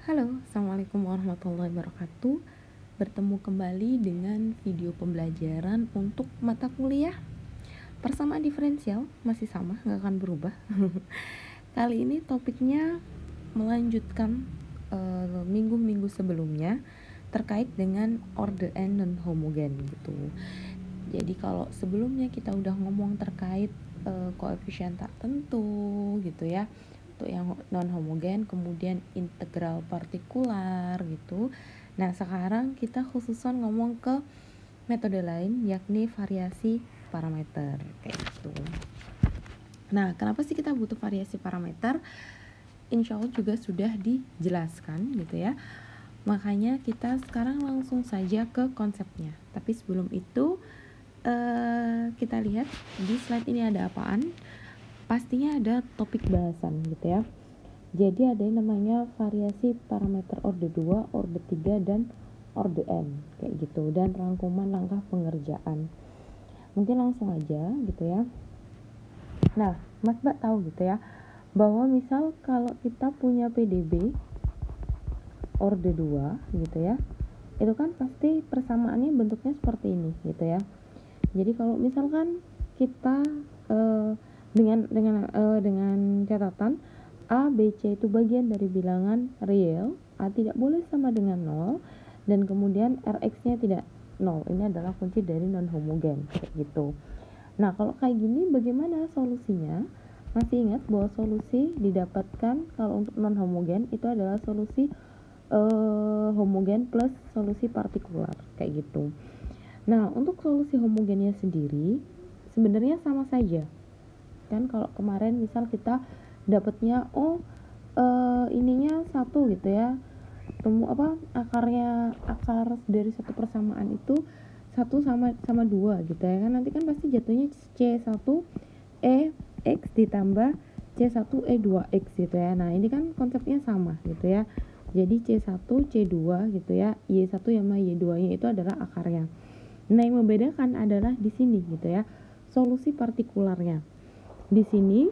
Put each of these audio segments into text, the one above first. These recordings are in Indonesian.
Halo, Assalamualaikum warahmatullahi wabarakatuh. Bertemu kembali dengan video pembelajaran untuk mata kuliah persamaan diferensial. Masih sama, nggak akan berubah. Kali ini topiknya melanjutkan minggu-minggu sebelumnya terkait dengan order and non-homogen gitu. Jadi kalau sebelumnya kita udah ngomong terkait koefisien tak tentu gitu ya, untuk yang non homogen, kemudian integral partikular gitu. Nah, sekarang kita khususan ngomong ke metode lain, yakni variasi parameter kayak gitu. Nah, kenapa sih kita butuh variasi parameter? Insya Allah juga sudah dijelaskan gitu ya. Makanya kita sekarang langsung saja ke konsepnya. Tapi sebelum itu kita lihat di slide ini ada apaan. Pastinya ada topik bahasan gitu ya. Jadi ada yang namanya variasi parameter order 2, order 3, dan order n kayak gitu, dan rangkuman langkah pengerjaan. Mungkin langsung aja gitu ya. Nah, Mas Mbak tahu gitu ya, bahwa misal kalau kita punya PDB order 2 gitu ya, itu kan pasti persamaannya bentuknya seperti ini gitu ya. Jadi kalau misalkan kita dengan catatan A, B, C itu bagian dari bilangan real, A tidak boleh sama dengan 0, dan kemudian Rx-nya tidak 0. Ini adalah kunci dari non-homogen, kayak gitu. Nah, kalau kayak gini bagaimana solusinya? Masih ingat bahwa solusi didapatkan kalau untuk non-homogen itu adalah solusi homogen plus solusi partikular, kayak gitu. Nah, untuk solusi homogennya sendiri sebenarnya sama saja. Kan kalau kemarin misal kita dapatnya ininya 1 gitu ya. Akar dari satu persamaan itu 1 sama 2 gitu ya. Kan nanti kan pasti jatuhnya C1E X ditambah C1E2X gitu ya. Nah, ini kan konsepnya sama gitu ya. Jadi C1 C2 gitu ya. Y1 sama Y2-nya itu adalah akarnya. Nah, yang membedakan adalah di sini gitu ya, solusi partikularnya. Di sini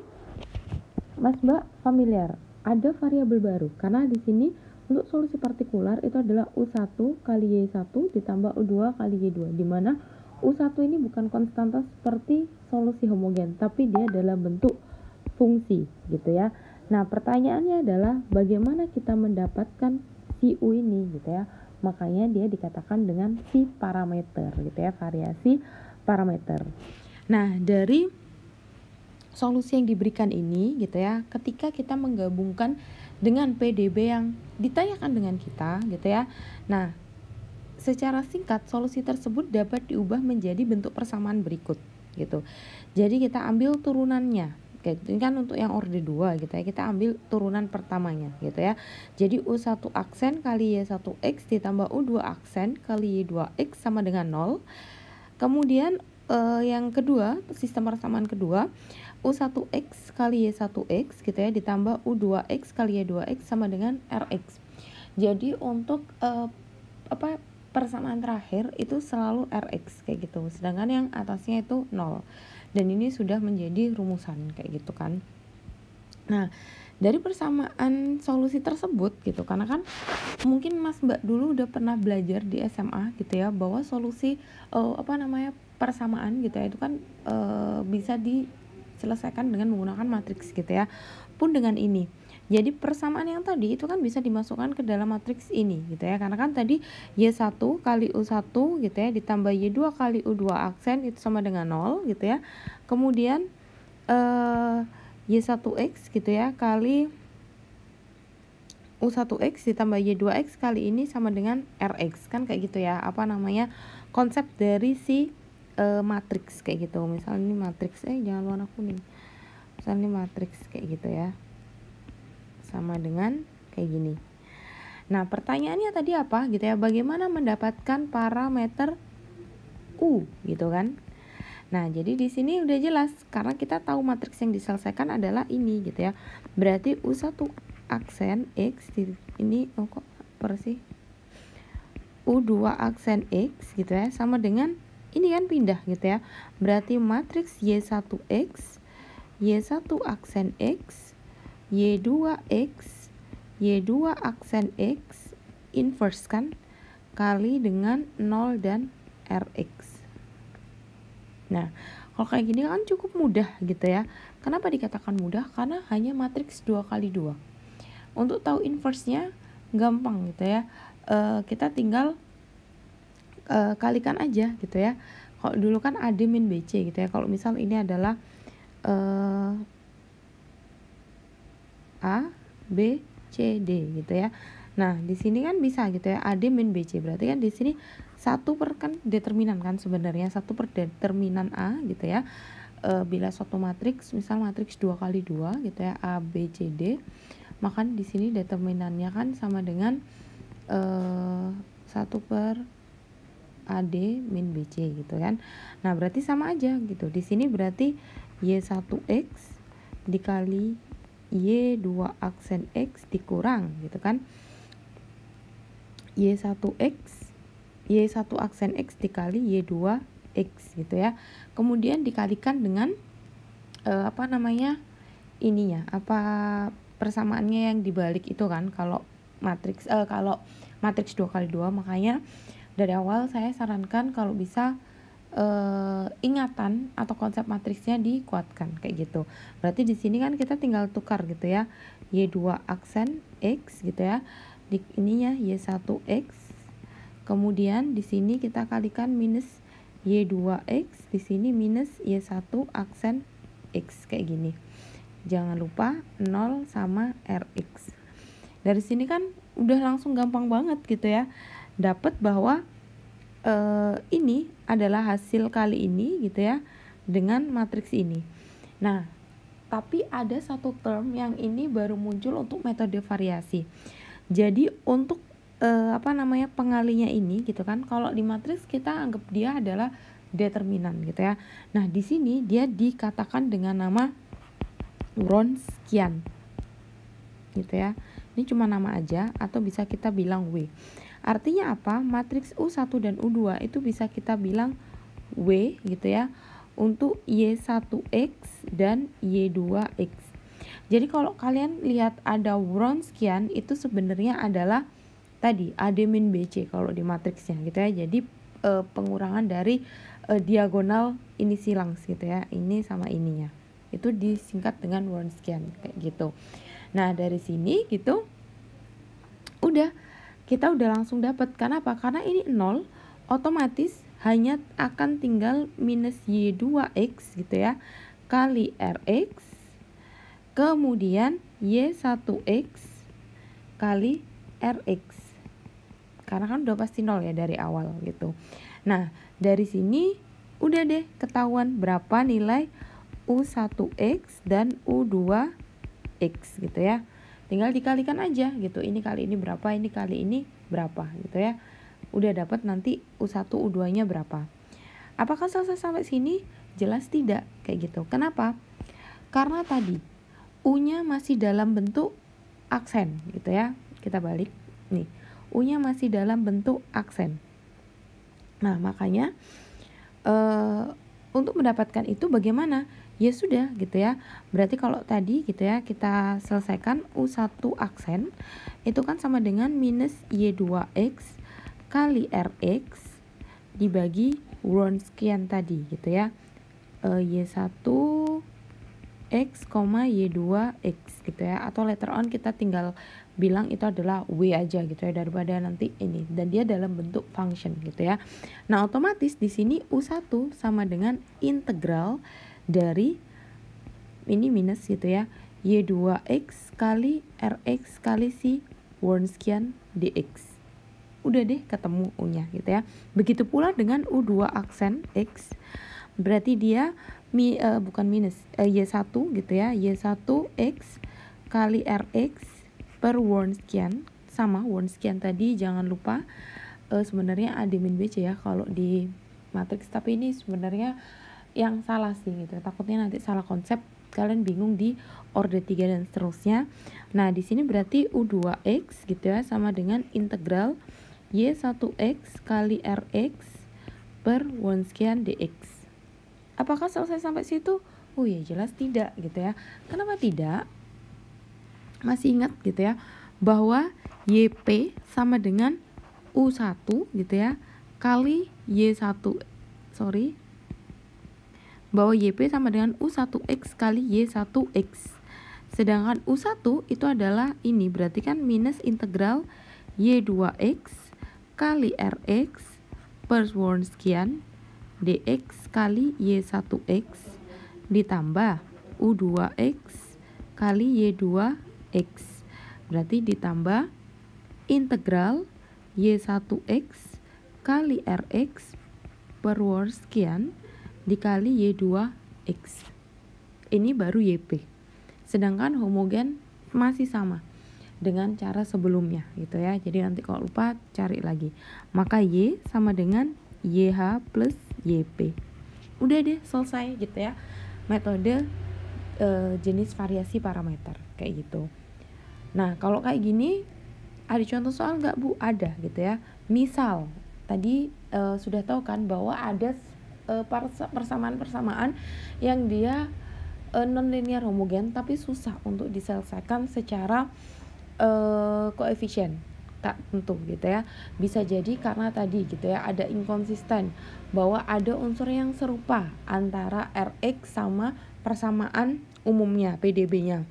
Mas Mbak familiar, ada variabel baru karena di sini untuk solusi partikular itu adalah U1 kali Y1 ditambah U2 kali Y2, di mana U1 ini bukan konstanta seperti solusi homogen, tapi dia adalah bentuk fungsi gitu ya. Nah, pertanyaannya adalah bagaimana kita mendapatkan si U ini gitu ya. Makanya dia dikatakan dengan si parameter gitu ya, variasi parameter. Nah, dari solusi yang diberikan ini gitu ya, ketika kita menggabungkan dengan PDB yang ditanyakan dengan kita gitu ya. Nah, secara singkat solusi tersebut dapat diubah menjadi bentuk persamaan berikut gitu. Jadi kita ambil turunannya. Ini kan untuk yang order 2 gitu ya, kita ambil turunan pertamanya gitu ya. Jadi U1 aksen kali Y1X ditambah U2 aksen kali Y2X sama dengan 0. Kemudian yang kedua, sistem persamaan kedua, U1X kali Y1X gitu ya ditambah U2X kali Y2X sama dengan Rx. Jadi untuk persamaan terakhir itu selalu Rx kayak gitu. Sedangkan yang atasnya itu 0. Dan ini sudah menjadi rumusan kayak gitu kan. Nah, dari persamaan solusi tersebut gitu, karena kan mungkin Mas Mbak dulu udah pernah belajar di SMA gitu ya, bahwa solusi persamaan gitu ya itu kan bisa diselesaikan dengan menggunakan matriks gitu ya. Pun dengan ini, jadi persamaan yang tadi itu kan bisa dimasukkan ke dalam matriks ini gitu ya, karena kan tadi Y1 kali U1 gitu ya ditambah Y2 kali U2 aksen itu sama dengan 0 gitu ya. Kemudian Y1X gitu ya kali U1X ditambah Y2X kali ini sama dengan Rx, kan kayak gitu ya, konsep dari si matriks kayak gitu. Misalnya ini matriks jangan warna kuning, misalnya ini matriks kayak gitu ya, sama dengan kayak gini. Nah, pertanyaannya tadi apa gitu ya, bagaimana mendapatkan parameter U gitu kan. Nah, jadi di sini udah jelas karena kita tahu matriks yang diselesaikan adalah ini gitu ya. Berarti U1 aksen X ini kok persis U2 aksen X gitu ya sama dengan ini kan pindah gitu ya. Berarti matriks Y1X, Y1 aksen X, Y2X, Y2 aksen X inverse kan, kali dengan 0 dan Rx. Nah, kalau kayak gini kan cukup mudah gitu ya. Kenapa dikatakan mudah? Karena hanya matriks 2 kali 2. Untuk tahu inverse-nya gampang gitu ya. Kita tinggal kalikan aja gitu ya. Kalau dulu kan AD min BC gitu ya. Kalau misal ini adalah A, B, C, D gitu ya. Nah, di sini kan bisa gitu ya, AD min BC. Berarti kan di sini 1 per kan determinan kan sebenarnya, 1 per determinan A gitu ya. Bila suatu matriks, misal matriks 2 kali 2 gitu ya, A, B, C, D, maka di sini determinannya kan sama dengan 1 per AD min BC gitu kan. Nah, berarti sama aja gitu. Di sini berarti Y1X dikali Y2 aksen X dikurang gitu kan. Y1 aksen X dikali Y2X gitu ya. Kemudian dikalikan dengan ininya, persamaannya yang dibalik itu kan. Kalau matriks 2 kali 2, makanya dari awal saya sarankan kalau bisa ingatan atau konsep matriksnya dikuatkan kayak gitu. Berarti di sini kan kita tinggal tukar gitu ya. Y2 aksen X gitu ya. Di ininya Y1X. Kemudian di sini kita kalikan minus Y2X, di sini minus Y1 aksen X kayak gini. Jangan lupa 0 sama Rx. Dari sini kan udah langsung gampang banget gitu ya. Dapat bahwa ini adalah hasil kali ini gitu ya dengan matriks ini. Nah, tapi ada satu term yang ini baru muncul untuk metode variasi. Jadi untuk pengalinya ini gitu kan, kalau di matriks kita anggap dia adalah determinan gitu ya. Nah, di sini dia dikatakan dengan nama Wronskian gitu ya. Ini cuma nama aja atau bisa kita bilang W. Artinya apa? Matriks U1 dan U2 itu bisa kita bilang W gitu ya untuk Y1X dan Y2X. Jadi kalau kalian lihat ada Wronskian itu sebenarnya adalah tadi AD min BC kalau di matriksnya gitu ya. Jadi pengurangan dari diagonal ini silang gitu ya. Ini sama ininya. Itu disingkat dengan Wronskian kayak gitu. Nah, dari sini gitu kita udah langsung dapat. Kenapa? Karena ini 0, otomatis hanya akan tinggal minus Y2X gitu ya kali Rx, kemudian Y1X kali Rx, karena kan udah pasti 0 ya dari awal gitu. Nah, dari sini udah deh ketahuan berapa nilai U1X dan U2X gitu ya. Tinggal dikalikan aja gitu. Ini kali ini berapa, ini kali ini berapa gitu ya. Udah dapat nanti U1, U2-nya berapa. Apakah selesai sampai sini? Jelas tidak kayak gitu. Kenapa? Karena tadi U-nya masih dalam bentuk aksen gitu ya. Kita balik nih. U-nya masih dalam bentuk aksen. Nah, makanya untuk mendapatkan itu bagaimana? Ya sudah gitu ya. Berarti kalau tadi gitu ya kita selesaikan U1 aksen itu kan sama dengan minus Y2X kali Rx dibagi Wronskian tadi gitu ya. Y1X, Y2X gitu ya. Atau later on kita tinggal bilang itu adalah W aja gitu ya daripada nanti ini, dan dia dalam bentuk function gitu ya. Nah, otomatis di sini U1 sama dengan integral dari ini minus gitu ya Y2X kali Rx kali si Wronskian dx. Udah deh ketemu U-nya gitu ya. Begitu pula dengan U2 aksen X, berarti dia bukan minus Y1 gitu ya, Y1X kali Rx per Wronskian, sama Wronskian tadi jangan lupa sebenarnya AD min BC ya kalau di matriks, tapi ini sebenarnya yang salah sih gitu. Takutnya nanti salah konsep, kalian bingung di order 3 dan seterusnya. Nah, di sini berarti U2X gitu ya sama dengan integral Y1X kali Rx per Wronskian dx. Apakah selesai sampai situ? Oh ya, jelas tidak gitu ya. Kenapa tidak? Masih ingat gitu ya bahwa YP sama dengan U1 gitu ya kali Y1 bahwa YP sama dengan U1X kali Y1X. Sedangkan U1 itu adalah ini, berarti kan minus integral Y2X kali RX per sworn sekian DX kali Y1X ditambah U2X kali Y2X. Berarti ditambah integral Y1X kali RX per sworn sekian dikali Y2X. Ini baru YP. Sedangkan homogen masih sama dengan cara sebelumnya gitu ya. Jadi nanti kalau lupa cari lagi. Maka Y sama dengan YH plus YP. Udah deh selesai gitu ya. Metode jenis variasi parameter kayak gitu. Nah, kalau kayak gini ada contoh soal nggak Bu? Ada gitu ya. Misal tadi sudah tahu kan bahwa ada persamaan-persamaan yang dia non-linear homogen tapi susah untuk diselesaikan secara koefisien tak tentu gitu ya. Bisa jadi karena tadi gitu ya ada inkonsisten bahwa ada unsur yang serupa antara Rx sama persamaan umumnya PDB-nya,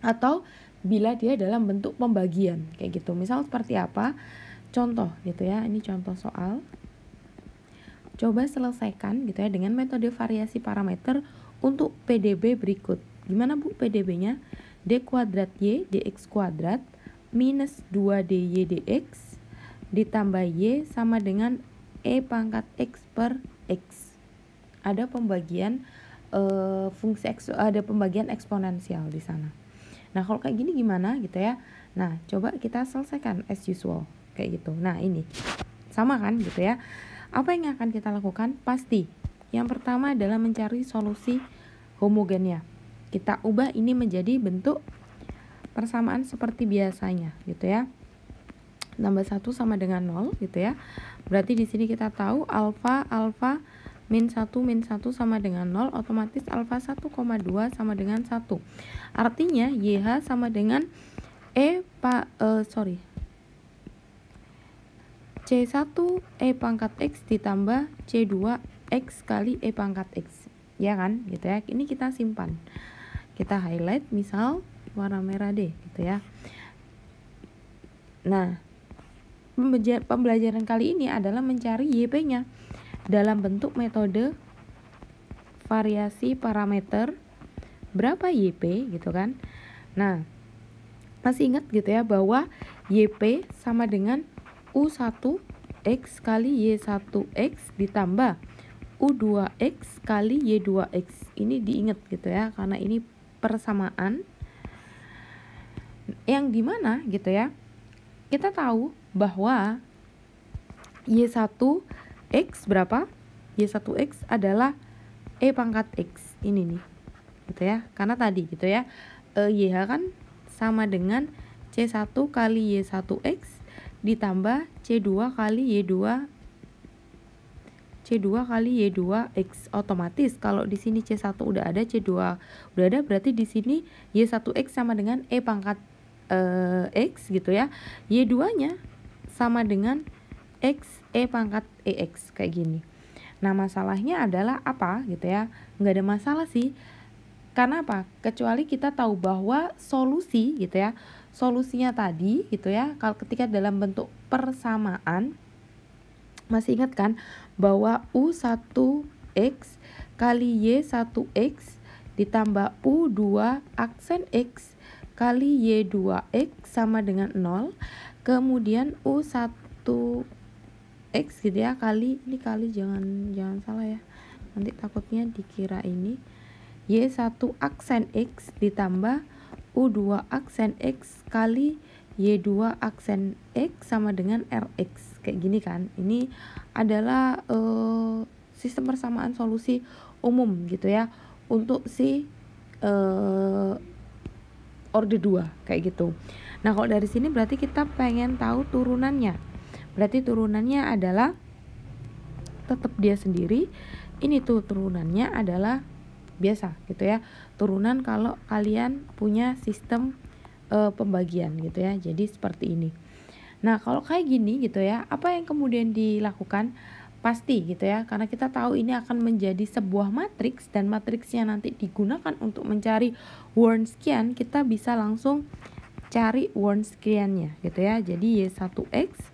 atau bila dia dalam bentuk pembagian kayak gitu. Misal seperti apa? Contoh gitu ya. Ini contoh soal. Coba selesaikan gitu ya dengan metode variasi parameter untuk PDB berikut. Gimana Bu PDB-nya? D kuadrat Y dx kuadrat minus 2dy dx ditambah Y sama dengan E pangkat X per X. Ada pembagian fungsi X, ada pembagian eksponensial di sana. Nah, kalau kayak gini gimana gitu ya? Nah, coba kita selesaikan as usual kayak gitu. Nah, ini sama kan gitu ya. Apa yang akan kita lakukan? Pasti yang pertama adalah mencari solusi homogennya. Kita ubah ini menjadi bentuk persamaan seperti biasanya gitu ya. Tambah 1 sama dengan 0 gitu ya. Berarti di sini kita tahu alfa min 1 sama dengan 0, otomatis alfa 1,2 sama dengan 1. Artinya YH sama dengan C1 E pangkat X ditambah C2 X kali E pangkat X. Ya kan gitu ya. Ini kita simpan. Kita highlight misal warna merah deh gitu ya. Nah, pembelajaran kali ini adalah mencari YP-nya dalam bentuk metode variasi parameter. Berapa YP gitu kan. Nah, masih ingat gitu ya bahwa YP sama dengan U1X kali Y1X ditambah U2X kali Y2X. Ini diingat gitu ya, karena ini persamaan yang dimana gitu ya, kita tahu bahwa Y1X berapa? Y1X adalah E pangkat X. Ini nih gitu ya, karena tadi gitu ya YH kan sama dengan C1 kali Y1X ditambah C2 kali Y2X. Otomatis kalau di sini C1 udah ada, C2 udah ada, berarti di sini Y1X sama dengan E pangkat X gitu ya. Y2-nya sama dengan X E pangkat EX kayak gini. Nah, masalahnya adalah apa gitu ya? Nggak ada masalah sih. Karena apa? Kecuali kita tahu bahwa solusi gitu ya, solusinya tadi gitu ya, kalau ketika dalam bentuk persamaan, masih ingat kan bahwa U1X kali Y1X ditambah U2 aksen X kali Y2X sama dengan 0, kemudian U1X gitu ya kali, ini kali jangan salah ya, nanti takutnya dikira ini Y1 aksen X ditambah U2 aksen X kali Y2 aksen X sama dengan RX. Kayak gini kan. Ini adalah sistem persamaan solusi umum gitu ya, untuk si orde 2 kayak gitu. Nah, kalau dari sini berarti kita pengen tahu turunannya. Berarti turunannya adalah tetap dia sendiri. Ini tuh turunannya adalah biasa gitu ya, turunan kalau kalian punya sistem pembagian gitu ya. Jadi seperti ini. Nah, kalau kayak gini gitu ya, apa yang kemudian dilakukan? Pasti gitu ya, karena kita tahu ini akan menjadi sebuah matriks dan matriksnya nanti digunakan untuk mencari Wronskian, kita bisa langsung cari Wronskiannya gitu ya. Jadi Y1X,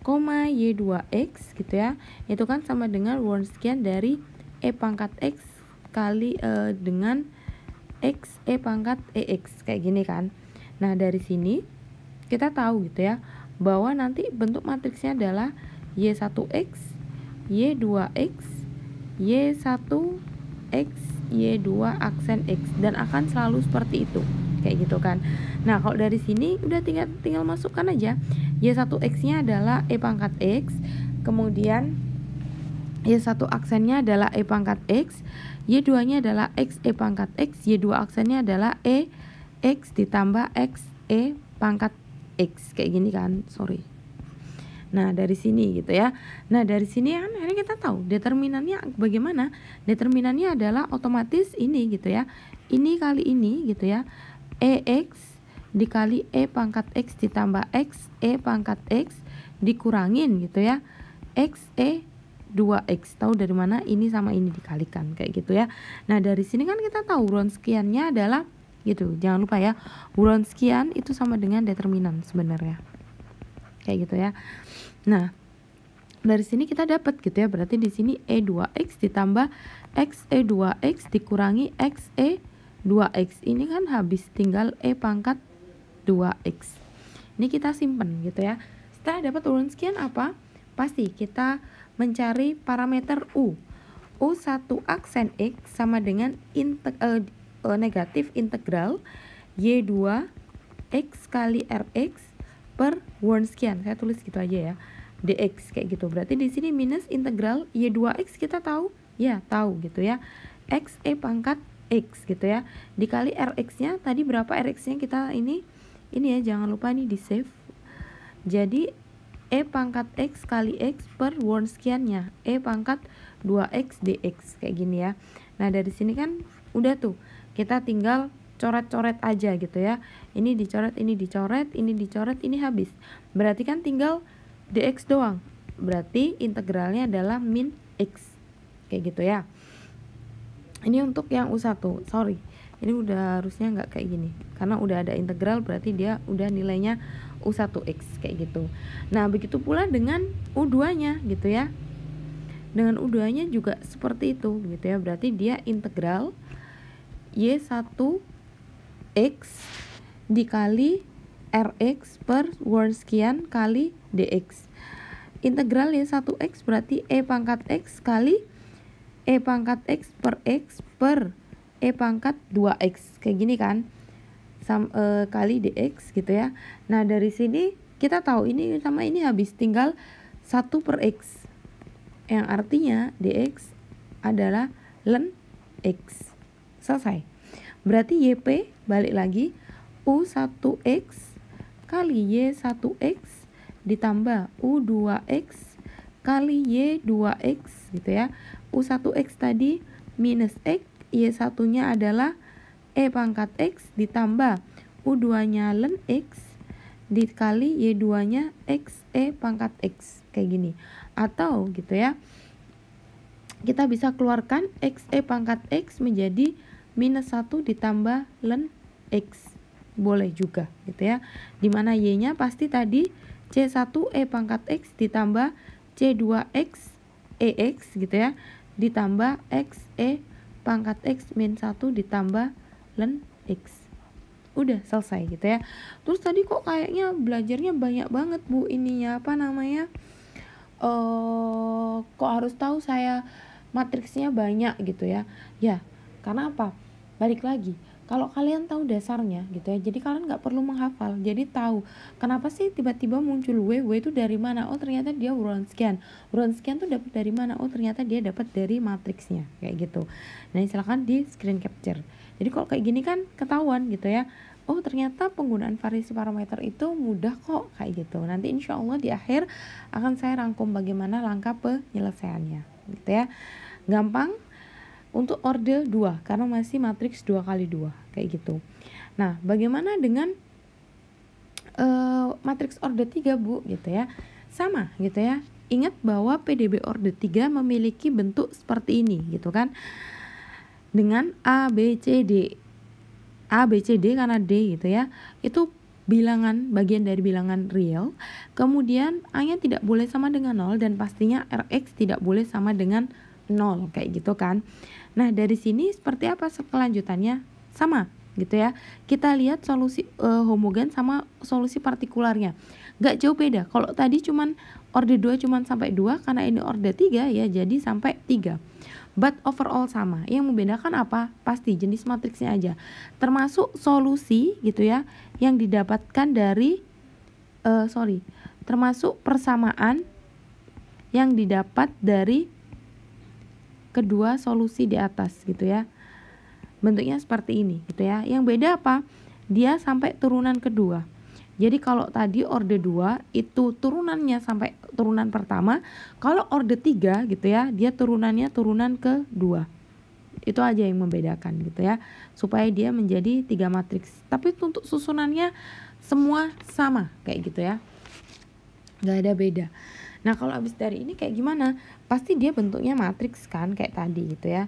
Y2X gitu ya, itu kan sama dengan Wronskian dari E pangkat X kali dengan X E pangkat EX, kayak gini kan. Nah, dari sini kita tahu gitu ya, bahwa nanti bentuk matriksnya adalah Y1X, Y2X, Y1X, Y2 aksen X, dan akan selalu seperti itu, kayak gitu kan. Nah, kalau dari sini udah tinggal masukkan aja. Y1X-nya adalah E pangkat X, kemudian Y1 aksennya adalah E pangkat X, Y2-nya adalah X E pangkat X, Y2 aksennya adalah E X ditambah X E pangkat X, kayak gini kan, sorry. Nah, dari sini gitu ya. Nah, dari sini kan akhirnya kita tahu determinannya bagaimana. Determinannya adalah otomatis ini gitu ya. Ini kali ini gitu ya. EX dikali E pangkat X ditambah X E pangkat X dikurangin gitu ya. X E 2X. Tahu dari mana? Ini sama ini dikalikan, kayak gitu ya. Nah, dari sini kan kita tahu Wronskiannya adalah gitu. Jangan lupa ya. Wronskian itu sama dengan determinan sebenarnya. Kayak gitu ya. Nah, dari sini kita dapat gitu ya. Berarti di sini E2X ditambah XE2X dikurangi XE2X. Ini kan habis, tinggal E pangkat 2X. Ini kita simpen gitu ya. Setelah dapat Wronskian apa? Pasti kita mencari parameter U. U1 aksen X sama dengan negatif integral Y2X kali Rx per Wronskian. Saya tulis gitu aja ya, dx, kayak gitu. Berarti di sini minus integral Y2X kita tahu ya, tahu gitu ya, X E pangkat X gitu ya, dikali Rx-nya tadi berapa, Rx-nya kita ini ya, jangan lupa nih di save. Jadi E pangkat X kali X per Wronskiannya E pangkat 2X dx, kayak gini ya. Nah, dari sini kan udah tuh, kita tinggal coret-coret aja gitu ya. Ini dicoret, ini dicoret, ini dicoret, ini habis. Berarti kan tinggal dx doang. Berarti integralnya adalah min x. Kayak gitu ya. Ini untuk yang U1. Sorry. Ini udah harusnya nggak kayak gini. Karena udah ada integral, berarti dia udah nilainya U1x, kayak gitu. Nah, begitu pula dengan U2-nya gitu ya. Dengan U2-nya juga seperti itu gitu ya. Berarti dia integral Y1 X dikali Rx per Wronskian kali dx. Integral Y1X berarti E pangkat X kali E pangkat X per E pangkat 2X, kayak gini kan, kali dx gitu ya. Nah, dari sini kita tahu ini sama ini habis, tinggal 1 per X, yang artinya dx adalah ln X. Selesai. Berarti YP balik lagi U1X kali Y1X ditambah U2X kali Y2X gitu ya. U1X tadi minus X, Y1-nya adalah E pangkat X ditambah U2-nya ln X dikali Y2-nya X E pangkat X, kayak gini. Atau gitu ya, kita bisa keluarkan X E pangkat X menjadi minus 1 ditambah ln X, boleh juga gitu ya. Dimana Y-nya pasti tadi C1 E pangkat X ditambah C2X EX gitu ya, ditambah X E pangkat X min 1 ditambah ln X. Udah selesai gitu ya. Terus tadi kok kayaknya belajarnya banyak banget Bu, ininya apa namanya, kok harus tahu saya matriksnya banyak gitu ya. Ya, karena apa? Balik lagi, kalau kalian tahu dasarnya gitu ya, jadi kalian nggak perlu menghafal. Jadi tahu kenapa sih tiba-tiba muncul W itu dari mana? Oh, ternyata dia Wronskian. Wronskian tuh dapat dari mana? Oh, ternyata dia dapat dari matriksnya, kayak gitu. Nah, silakan di screen capture. Jadi kalau kayak gini kan ketahuan gitu ya. Oh, ternyata penggunaan variasi parameter itu mudah kok, kayak gitu. Nanti insya Allah di akhir akan saya rangkum bagaimana langkah penyelesaiannya gitu ya. Gampang untuk orde 2 karena masih matriks 2 kali 2, kayak gitu. Nah, bagaimana dengan matriks order 3 Bu gitu ya. Sama gitu ya. Ingat bahwa PDB order 3 memiliki bentuk seperti ini gitu kan. Dengan A, B, C, D. A, B, C, D karena D gitu ya. Itu bilangan, bagian dari bilangan real. Kemudian A-nya tidak boleh sama dengan 0 dan pastinya Rx tidak boleh sama dengan 0 kayak gitu kan. Nah, dari sini seperti apa kelanjutannya? Sama gitu ya. Kita lihat solusi homogen sama solusi partikularnya. Gak jauh beda. Kalau tadi cuman order 2 cuman sampai 2, karena ini order 3 ya jadi sampai 3. But overall sama. Yang membedakan apa? Pasti jenis matriksnya aja. Termasuk solusi gitu ya yang didapatkan dari termasuk persamaan yang didapat dari kedua solusi di atas gitu ya. Bentuknya seperti ini gitu ya. Yang beda apa? Dia sampai turunan kedua. Jadi kalau tadi order 2 itu turunannya sampai turunan pertama, kalau order 3 gitu ya, dia turunannya turunan kedua. Itu aja yang membedakan gitu ya, supaya dia menjadi 3 matriks. Tapi untuk susunannya semua sama kayak gitu ya, gak ada beda. Nah kalau habis dari ini kayak gimana? Pasti dia bentuknya matriks kan, kayak tadi gitu ya.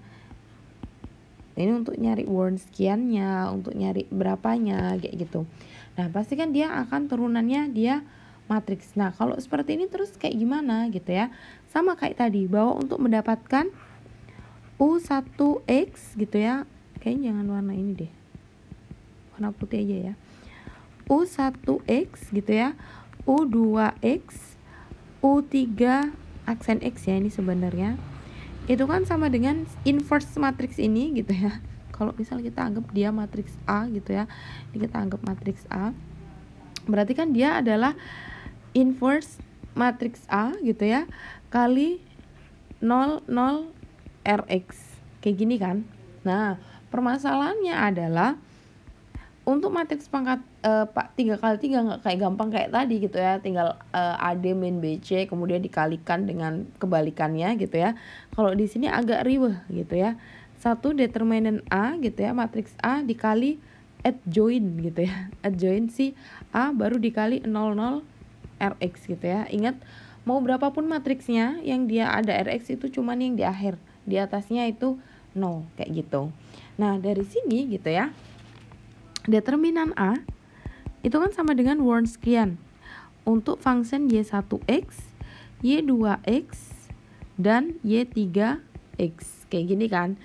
Ini untuk nyari Wronskiannya, untuk nyari berapanya kayak gitu. Nah pasti kan dia akan turunannya dia matriks. Nah kalau seperti ini terus kayak gimana gitu ya. Sama kayak tadi, bahwa untuk mendapatkan U1X gitu ya, kayaknya jangan warna ini deh, warna putih aja ya. U1X gitu ya, U2X, U3 aksen X ya ini sebenarnya. Itu kan sama dengan inverse matriks ini gitu ya. Kalau misal kita anggap dia matriks A gitu ya, ini kita anggap matriks A, berarti kan dia adalah inverse matriks A gitu ya, kali 0, 0, Rx kayak gini kan. Nah permasalahannya adalah untuk matriks pangkat 3 kali 3 nggak kayak gampang kayak tadi gitu ya, tinggal AD min BC kemudian dikalikan dengan kebalikannya gitu ya. Kalau di sini agak riweh gitu ya. Satu determinan A gitu ya, matriks A dikali adjoint gitu ya, adjoint si A baru dikali 00 Rx gitu ya. Ingat, mau berapapun matriksnya yang dia ada Rx itu cuman yang di akhir, di atasnya itu 0 kayak gitu. Nah dari sini gitu ya, determinan A itu kan sama dengan Wronskian untuk function Y1X, Y2X, dan Y3X kayak gini kan.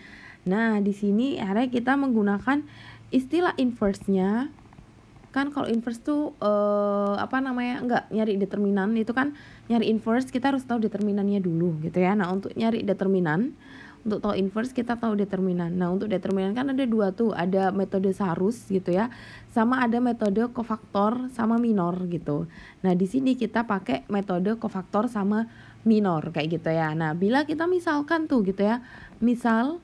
Nah di sini akhirnya kita menggunakan istilah inverse-nya. Kan kalau inverse tuh enggak nyari determinan, itu kan nyari inverse kita harus tahu determinannya dulu gitu ya. Nah untuk nyari determinan, untuk tahu inverse kita tahu determinan. Nah untuk determinan kan ada dua tuh, ada metode Sarus gitu ya, sama ada metode kofaktor sama minor gitu. Nah di sini kita pakai metode kofaktor sama minor kayak gitu ya. Nah bila kita misalkan tuh gitu ya, misal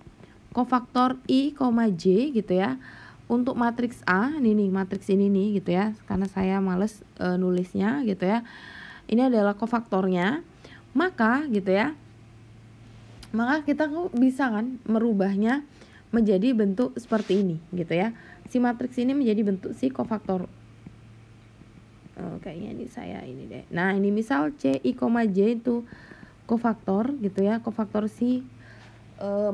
kofaktor I, J gitu ya, untuk matriks A, ini nih matriks ini nih gitu ya, karena saya males nulisnya gitu ya, ini adalah kofaktornya, maka gitu ya, maka kita bisa kan merubahnya menjadi bentuk seperti ini gitu ya. Si matriks ini menjadi bentuk si kofaktor. Kayaknya ini saya ini deh. Nah ini misal C, I, J itu kofaktor gitu ya, kofaktor si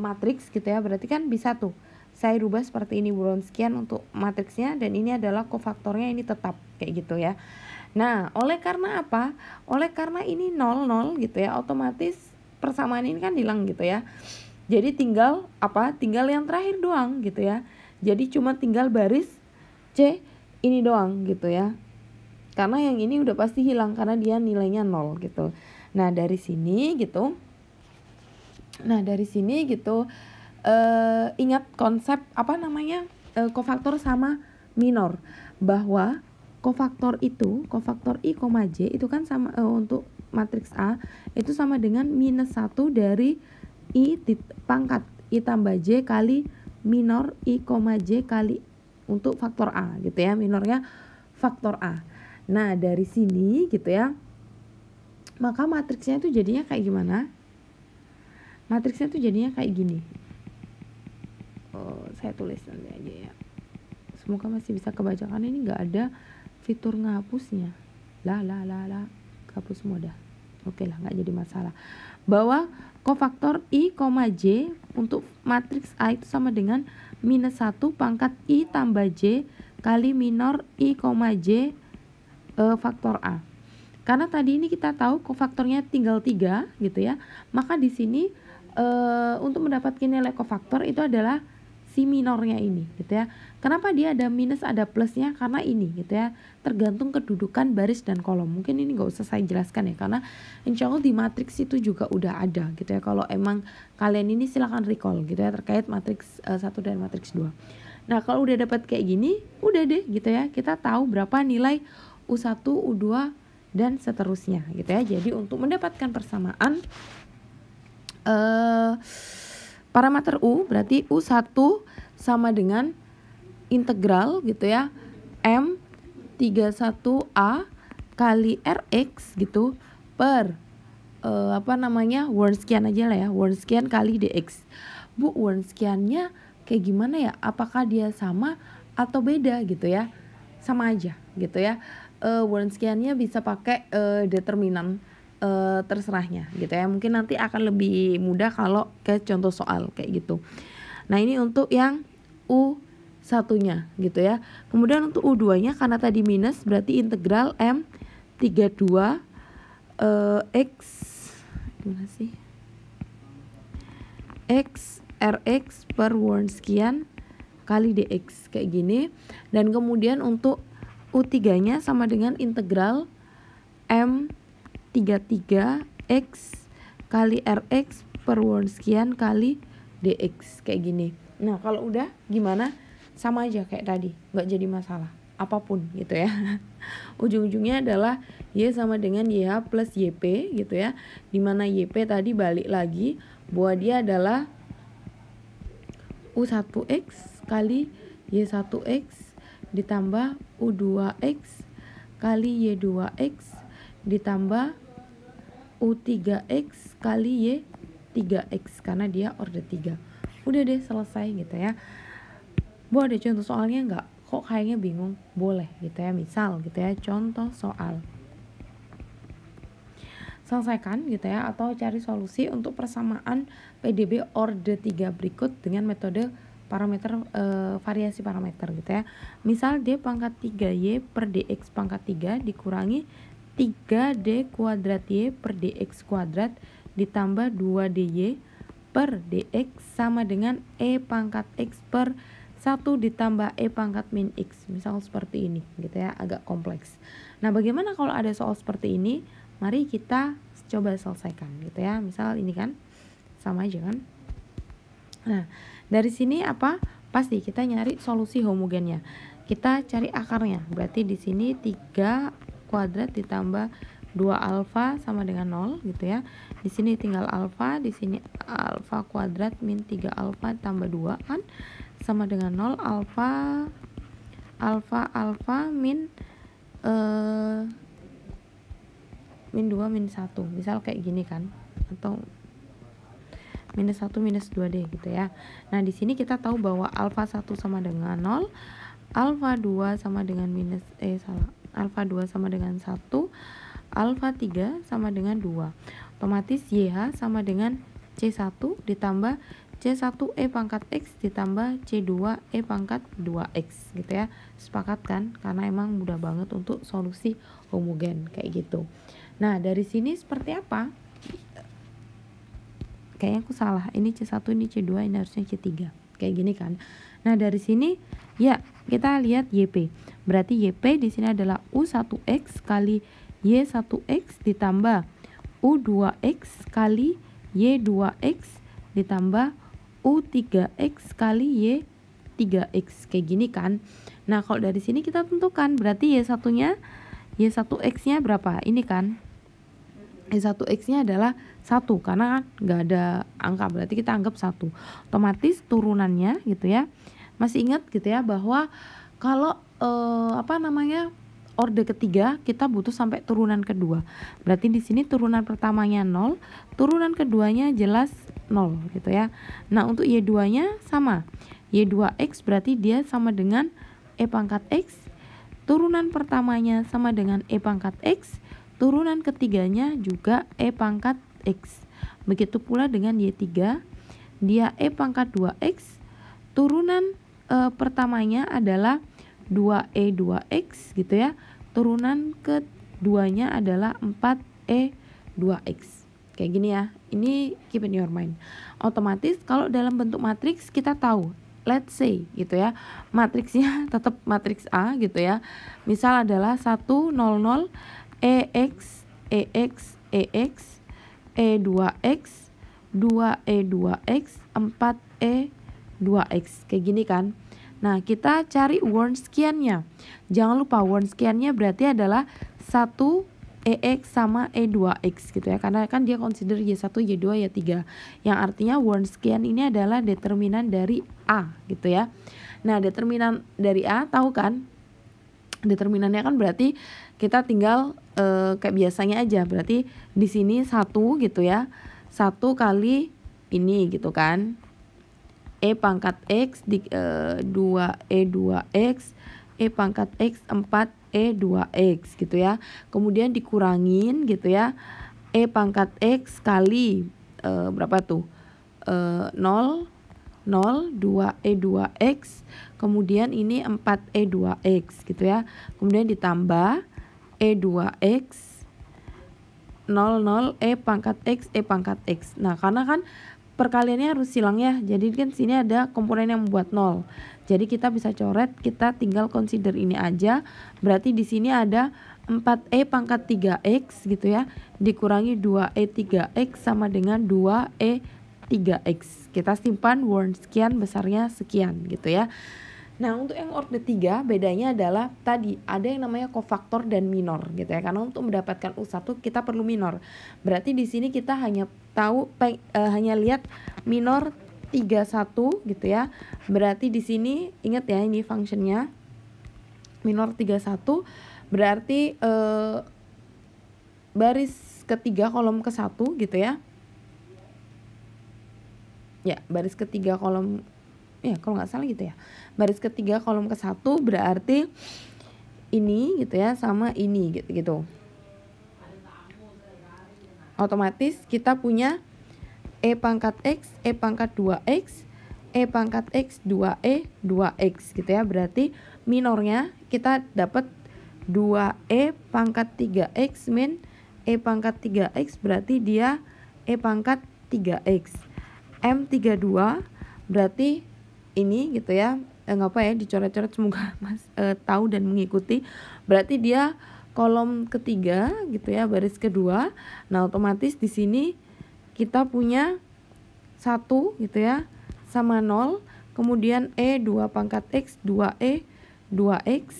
matriks gitu ya. Berarti kan bisa tuh saya rubah seperti ini Wronskian untuk matriksnya, dan ini adalah kofaktornya, ini tetap kayak gitu ya. Nah oleh karena apa? Oleh karena ini 0, 0 gitu ya, otomatis persamaan ini kan hilang gitu ya. Jadi tinggal apa? Tinggal yang terakhir doang gitu ya. Jadi cuma tinggal baris C ini doang gitu ya. Karena yang ini udah pasti hilang karena dia nilainya 0 gitu. Nah dari sini gitu. Ingat konsep kofaktor sama minor, bahwa kofaktor itu, kofaktor I, J itu kan sama untuk matriks A itu sama dengan minus 1 dari I pangkat I tambah J kali minor I, J kali untuk faktor A gitu ya, minornya faktor A. Nah dari sini gitu ya, maka matriksnya itu jadinya kayak gimana? Matriksnya itu jadinya kayak gini. Saya tulis nanti aja ya, semoga masih bisa kebaca, karena ini nggak ada fitur ngehapusnya. Lah, hapus semua dah. Oke lah, nggak jadi masalah. Bahwa kofaktor I, J untuk matriks A itu sama dengan -1 pangkat I tambah J kali minor I, J faktor A. Karena tadi ini kita tahu kofaktornya tinggal 3 gitu ya. Maka di sini untuk mendapatkan nilai kofaktor itu adalah si minornya ini gitu ya. Kenapa dia ada minus ada plusnya? Karena ini gitu ya, tergantung kedudukan baris dan kolom. Mungkin ini nggak usah saya jelaskan ya, karena insya Allah di matriks itu juga udah ada gitu ya. Kalau emang kalian ini silahkan recall gitu ya terkait matriks 1 dan matriks 2. Nah kalau udah dapat kayak gini, udah deh gitu ya, kita tahu berapa nilai U1, U2 dan seterusnya gitu ya. Jadi untuk mendapatkan persamaan parameter U berarti U1 sama dengan integral gitu ya M31A kali Rx gitu per Wronskian aja lah ya, Wronskian kali dx. Bu, Wronskiannya kayak gimana ya, apakah dia sama atau beda gitu ya? Sama aja gitu ya. Wronskiannya bisa pakai determinan terserahnya gitu ya. Mungkin nanti akan lebih mudah kalau ke contoh soal kayak gitu. Nah ini untuk yang U1-nya gitu ya. Kemudian untuk U2-nya karena tadi minus berarti integral M32 X gimana sih? X Rx per Wronskian kali dx kayak gini. Dan kemudian untuk U3-nya sama dengan integral M33 X kali Rx per Wronskian kali dx kayak gini. Nah kalau udah gimana, sama aja kayak tadi, nggak jadi masalah apapun gitu ya. Ujung-ujungnya adalah Y sama dengan YH plus YP gitu ya, dimana YP tadi balik lagi bahwa dia adalah U1X kali Y1X ditambah U2X kali Y2X ditambah U3X kali Y3X karena dia order 3. Udah deh selesai gitu ya. Bu, ada contoh soalnya nggak? Kok kayaknya bingung? Boleh gitu ya. Misal gitu ya, contoh soal. Selesaikan gitu ya, atau cari solusi untuk persamaan PDB order 3 berikut dengan metode parameter variasi parameter gitu ya. Misal D pangkat 3Y per DX pangkat 3 dikurangi 3D kuadrat Y per DX kuadrat ditambah 2DY per DX sama dengan E pangkat X per 1 ditambah E pangkat min X. Misal seperti ini gitu ya, agak kompleks. Nah bagaimana kalau ada soal seperti ini? Mari kita coba selesaikan gitu ya. Misal ini kan sama aja kan. Nah dari sini apa? Pasti kita nyari solusi homogennya. Kita cari akarnya. Berarti di sini 3 kuadrat ditambah 2 alfa sama dengan 0 gitu ya. Di sini tinggal alfa, di sini alfa kuadrat min 3 alfa tambah 2 kan sama dengan 0 alfa min min 2 min 1. Misal kayak gini kan, atau minus 1 minus 2D gitu ya. Nah di sini kita tahu bahwa alfa 1 sama dengan 0, alfa 2 sama dengan alfa 2 sama dengan 1, alfa 3 sama dengan 2. Otomatis YH sama dengan C1 ditambah C1E pangkat X ditambah C2E pangkat 2X gitu ya. Sepakat kan? Karena emang mudah banget untuk solusi homogen kayak gitu. Nah dari sini seperti apa? Kayaknya aku salah, ini C1, ini C2, ini harusnya C3 kayak gini kan. Nah dari sini ya kita lihat YP. Berarti YP di sini adalah U1X kali Y1X ditambah U2X kali Y2X ditambah U3X kali Y3X kayak gini kan. Nah kalau dari sini kita tentukan berarti Y1X-nya berapa? Ini kan Y1X-nya adalah 1 karena kan nggak ada angka, berarti kita anggap 1. Otomatis turunannya gitu ya. Masih ingat gitu ya bahwa kalau orde ketiga kita butuh sampai turunan kedua. Berarti di sini turunan pertamanya 0, turunan keduanya jelas 0 gitu ya. Nah, untuk Y2-nya sama. Y2X berarti dia sama dengan E pangkat X turunan pertamanya sama dengan E pangkat X, turunan ketiganya juga E pangkat X. Begitu pula dengan Y3, dia E pangkat 2X, turunan pertamanya adalah 2E 2X gitu ya, turunan keduanya adalah 4E 2X. Kayak gini ya, ini keep in your mind. Otomatis kalau dalam bentuk matriks kita tahu, let's say gitu ya, matriksnya tetap matriks A gitu ya. Misal adalah 1 0 0 EX EX EX E2X 2E2X 4E2X kayak gini kan. Nah, kita cari Wronskiannya. Jangan lupa Wronskiannya berarti adalah 1 EX sama E2X gitu ya. Karena kan dia consider Y1, Y2, Y3. Yang artinya Wronskian ini adalah determinan dari A gitu ya. Nah, determinan dari A tahu kan? Determinannya kan berarti kita tinggal kayak biasanya aja. Berarti di sini 1 gitu ya. 1 kali ini gitu kan. E pangkat X 2E2X E pangkat X 4E2X gitu ya. Kemudian dikurangin gitu ya. E pangkat X kali berapa tuh? 0 0 2E2X, kemudian ini 4E2X gitu ya. Kemudian ditambah E2X 0 0 E pangkat X E pangkat X. Nah, karena kan perkaliannya harus silang ya. Jadi kan sini ada komponen yang membuat 0. Jadi kita bisa coret, kita tinggal consider ini aja. Berarti di sini ada 4E pangkat 3X gitu ya. Dikurangi 2E 3X sama dengan 2E 3X. Kita simpan Wronskian besarnya sekian gitu ya. Nah, untuk yang order 3 bedanya adalah tadi ada yang namanya kofaktor dan minor gitu ya. Karena untuk mendapatkan U1 kita perlu minor. Berarti di sini kita hanya tahu hanya lihat minor 31 gitu ya. Berarti di sini ingat ya, ini functionnya minor 31 berarti baris ketiga kolom ke 1 gitu ya. Ya, baris ketiga kolom, ya kalau nggak salah gitu ya, baris ketiga kolom ke 1 berarti ini gitu ya sama ini gitu. Otomatis kita punya E pangkat X, E pangkat 2X, E pangkat X 2E 2X gitu ya. Berarti minornya kita dapat 2E pangkat 3X min E pangkat 3X, berarti dia E pangkat 3X. M32 berarti ini gitu ya, nggak apa ya dicoret-coret, semoga Mas tahu dan mengikuti. Berarti dia kolom ketiga gitu ya, baris kedua. Nah, otomatis di sini kita punya 1 gitu ya sama 0, kemudian E 2 pangkat X 2E 2X.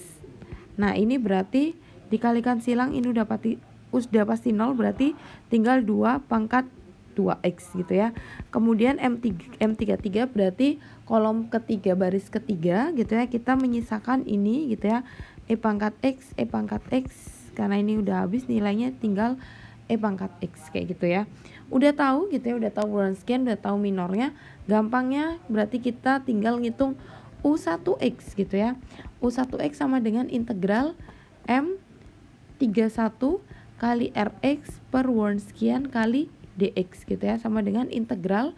Nah, ini berarti dikalikan silang, ini udah pasti 0, berarti tinggal 2 pangkat 2X gitu ya. Kemudian M33 berarti kolom ketiga baris ketiga gitu ya, kita menyisakan ini gitu ya, E pangkat X E pangkat X, karena ini udah habis nilainya, tinggal E pangkat X kayak gitu ya. Udah tahu gitu ya, udah tahu Wronskian, udah tahu minornya. Gampangnya berarti kita tinggal ngitung U1X gitu ya. U1X sama dengan integral M31 kali Rx per Wronskian kali dx gitu ya, sama dengan integral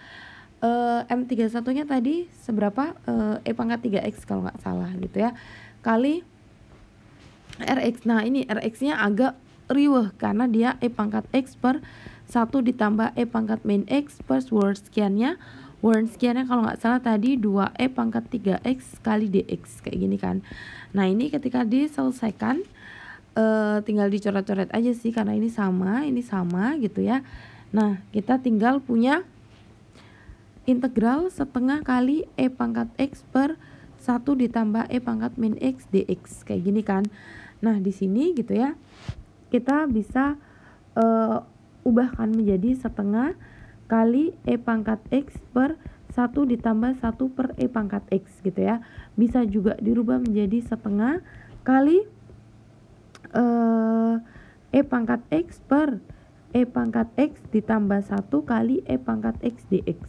M31 nya tadi seberapa, E pangkat 3x kalau nggak salah gitu ya, kali Rx. Nah, ini Rx nya agak riweh karena dia E pangkat x per 1 ditambah E pangkat min x per Wronskiannya. Wronskiannya kalau nggak salah tadi 2E pangkat 3x kali dx kayak gini kan. Nah, ini ketika diselesaikan tinggal dicoret-coret aja sih, karena ini sama gitu ya. Nah, kita tinggal punya integral setengah kali E pangkat X per 1 ditambah E pangkat min X dx kayak gini kan. Nah, di sini gitu ya, kita bisa ubahkan menjadi setengah kali E pangkat X per 1 ditambah 1 per E pangkat X gitu ya. Bisa juga dirubah menjadi setengah kali E pangkat X per E pangkat X ditambah 1 kali E pangkat X dx.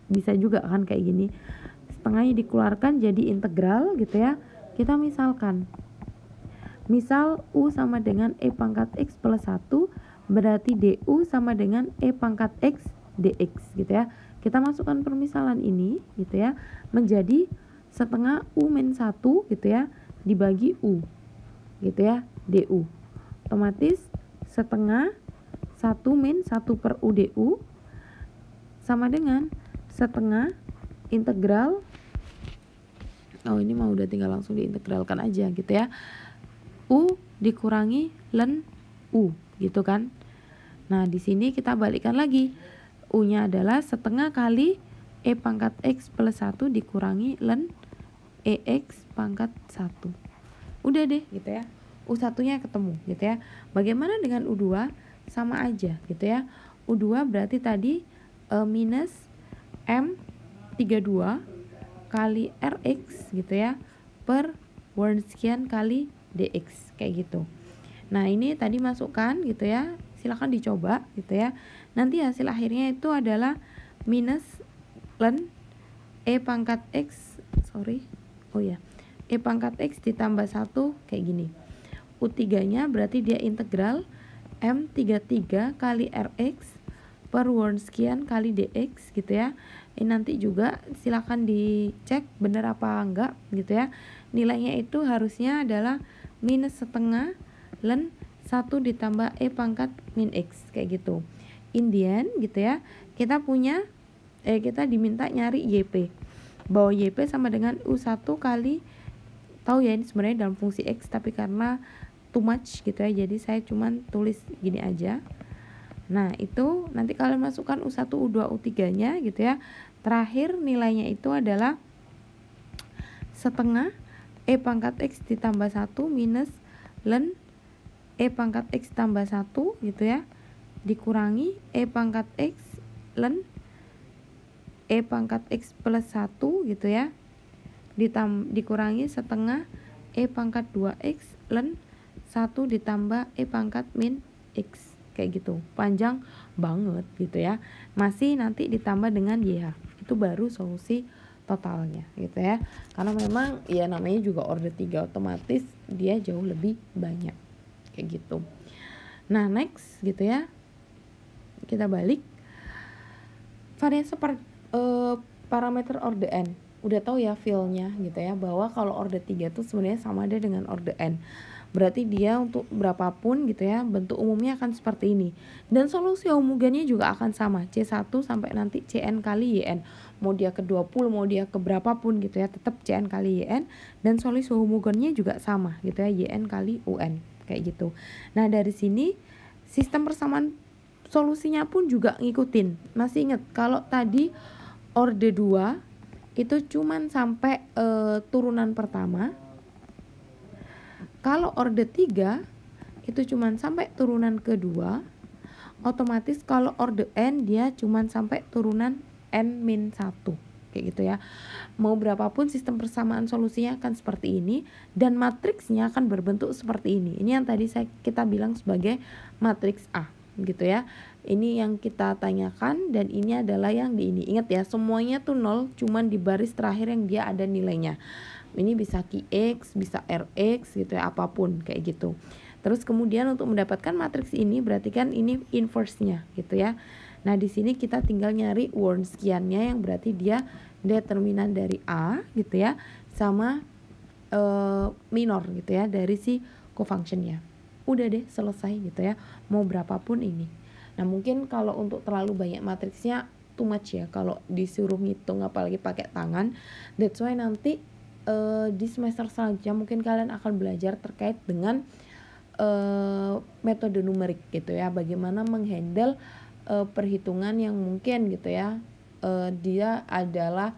Bisa juga kan kayak gini. Setengahnya dikeluarkan jadi integral gitu ya. Kita misalkan Misal U sama dengan E pangkat X plus 1, berarti DU sama dengan E pangkat X dx gitu ya. Kita masukkan permisalan ini gitu ya, menjadi setengah U min 1 gitu ya, dibagi U gitu ya, DU. Otomatis setengah 1 min 1 per U DU sama dengan setengah integral, oh ini mah udah tinggal langsung diintegralkan aja gitu ya, U dikurangi ln U gitu kan. Nah di sini kita balikkan lagi, U-nya adalah setengah kali E pangkat X plus 1 dikurangi ln EX pangkat 1. Udah deh gitu ya, U1-nya ketemu gitu ya. Bagaimana dengan U2? Sama aja gitu ya. U2 berarti tadi minus M32 kali RX gitu ya, per Wronskian kali DX kayak gitu. Nah ini tadi masukkan gitu ya, silahkan dicoba gitu ya. Nanti hasil akhirnya itu adalah minus ln E pangkat X, E pangkat X ditambah 1 kayak gini. U3 nya berarti dia integral M33 kali RX per Wronskian kali DX gitu ya. Ini nanti juga silahkan dicek bener apa enggak gitu ya. Nilainya itu harusnya adalah minus setengah ln 1 ditambah E pangkat min X kayak gitu. Indian gitu ya, kita diminta nyari YP, bahwa YP sama dengan U1 kali, tahu ya ini sebenarnya dalam fungsi X tapi karena too much gitu ya, jadi saya cuman tulis gini aja. Nah itu nanti kalian masukkan U1, U2, U3 nya gitu ya. Terakhir nilainya itu adalah setengah E pangkat X ditambah 1 minus ln E pangkat X tambah 1 gitu ya, dikurangi E pangkat X ln E pangkat X plus 1 gitu ya, dikurangi setengah E pangkat 2X ln 1 ditambah E pangkat min X kayak gitu. Panjang banget gitu ya, masih nanti ditambah dengan YH, itu baru solusi totalnya gitu ya. Karena memang ya namanya juga order 3, otomatis dia jauh lebih banyak kayak gitu. Nah next gitu ya, kita balik variasi parameter order n. Udah tahu ya feel-nya gitu ya, bahwa kalau order 3 tuh sebenarnya sama ada dengan order n. Berarti dia untuk berapapun gitu ya, bentuk umumnya akan seperti ini. Dan solusi homogennya juga akan sama, C1 sampai nanti Cn kali Yn. Mau dia ke 20, mau dia ke berapapun gitu ya, tetap Cn kali Yn. Dan solusi homogennya juga sama gitu ya, Yn kali Un kayak gitu. Nah dari sini sistem persamaan solusinya pun juga ngikutin. Masih ingat kalau tadi order 2 itu cuman sampai turunan pertama. Kalau order 3 itu cuman sampai turunan kedua. Otomatis kalau order n dia cuman sampai turunan n-1 kayak gitu ya. Mau berapapun sistem persamaan solusinya akan seperti ini, dan matriksnya akan berbentuk seperti ini. Ini yang tadi kita bilang sebagai matriks A gitu ya. Ini yang kita tanyakan, dan ini adalah yang di ini. Ingat ya, semuanya tuh 0, cuman di baris terakhir yang dia ada nilainya. Ini bisa QX, bisa RX gitu ya, apapun kayak gitu. Terus kemudian untuk mendapatkan matriks ini berarti kan ini inverse-nya gitu ya. Nah, di sini kita tinggal nyari Wronskian-nya yang berarti dia determinan dari A gitu ya, sama minor gitu ya dari si cofunction-nya. Udah deh selesai gitu ya. Mau berapapun ini. Nah, mungkin kalau untuk terlalu banyak matriksnya too much ya kalau disuruh ngitung apalagi pakai tangan. That's why nanti di semester selanjutnya mungkin kalian akan belajar terkait dengan metode numerik gitu ya, bagaimana menghandle perhitungan yang mungkin gitu ya dia adalah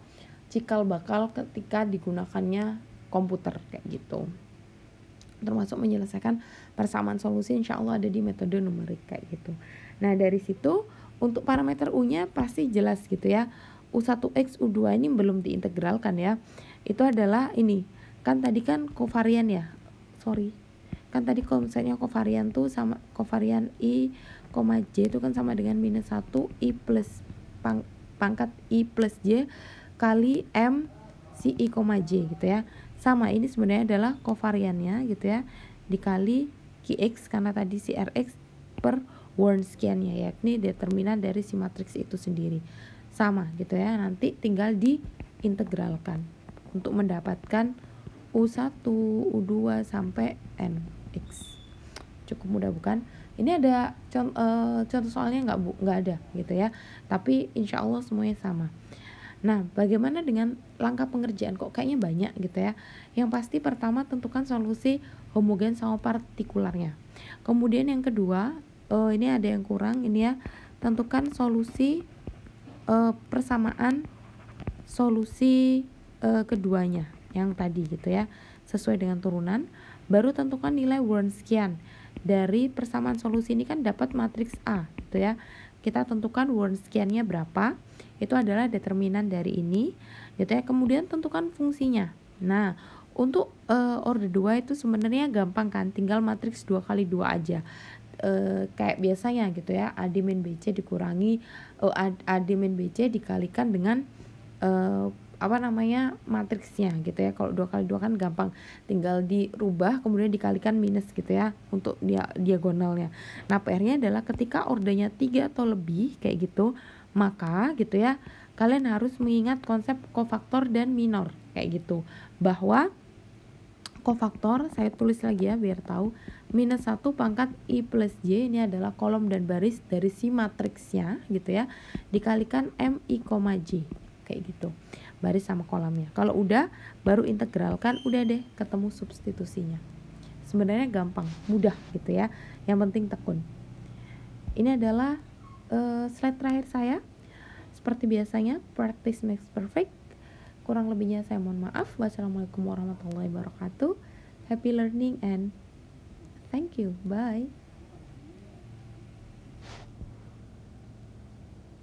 cikal bakal ketika digunakannya komputer kayak gitu, termasuk menyelesaikan persamaan solusi insya Allah ada di metode numerik kayak gitu. Nah dari situ untuk parameter U-nya pasti jelas gitu ya. U1X, U2 ini belum diintegralkan ya. Itu adalah ini. Kan tadi kan kovarian ya. Kan tadi konsepnya kovarian tuh sama kovarian I, J itu kan sama dengan minus 1 I plus pangkat I plus J kali M si I, J gitu ya. Sama, ini sebenarnya adalah kovariannya gitu ya. dikali Qx karena tadi si Rx per Warn sekiannya, yakni determinan dari si matriks itu sendiri. Sama gitu ya, nanti tinggal diintegralkan untuk mendapatkan U1, U2 sampai NX. Cukup mudah bukan? Ini ada contoh soalnya nggak ada gitu ya, tapi insya Allah semuanya sama. Nah, bagaimana dengan langkah pengerjaan? Kok kayaknya banyak gitu ya. Yang pasti pertama tentukan solusi homogen sama partikularnya. Kemudian yang kedua, ini ada yang kurang ini ya, tentukan solusi persamaan solusi keduanya yang tadi gitu ya, sesuai dengan turunan. Baru tentukan nilai Wronskian dari persamaan solusi ini, kan dapat matriks A gitu ya. Kita tentukan Wronskiannya berapa, itu adalah determinan dari ini gitu ya. Kemudian tentukan fungsinya. Nah, untuk order 2 itu sebenarnya gampang kan, tinggal matriks 2 kali 2 aja. Kayak biasanya gitu ya, A D min BC dikurangi A D min BC dikalikan dengan matriksnya gitu ya. Kalau 2 kali 2 kan gampang, tinggal dirubah kemudian dikalikan minus gitu ya untuk diagonalnya. Nah, PR-nya adalah ketika ordernya 3 atau lebih kayak gitu, maka gitu ya, kalian harus mengingat konsep kofaktor dan minor kayak gitu. Bahwa kofaktor, saya tulis lagi ya biar tahu, minus 1 pangkat I plus J, ini adalah kolom dan baris dari si matriksnya gitu ya, dikalikan M I, J kayak gitu, baris sama kolomnya. Kalau udah, baru integralkan, udah deh ketemu substitusinya. Sebenarnya gampang, mudah gitu ya, yang penting tekun. Ini adalah slide terakhir saya. Seperti biasanya, practice makes perfect. Kurang lebihnya saya mohon maaf. Wassalamualaikum warahmatullahi wabarakatuh. Happy learning and thank you. Bye.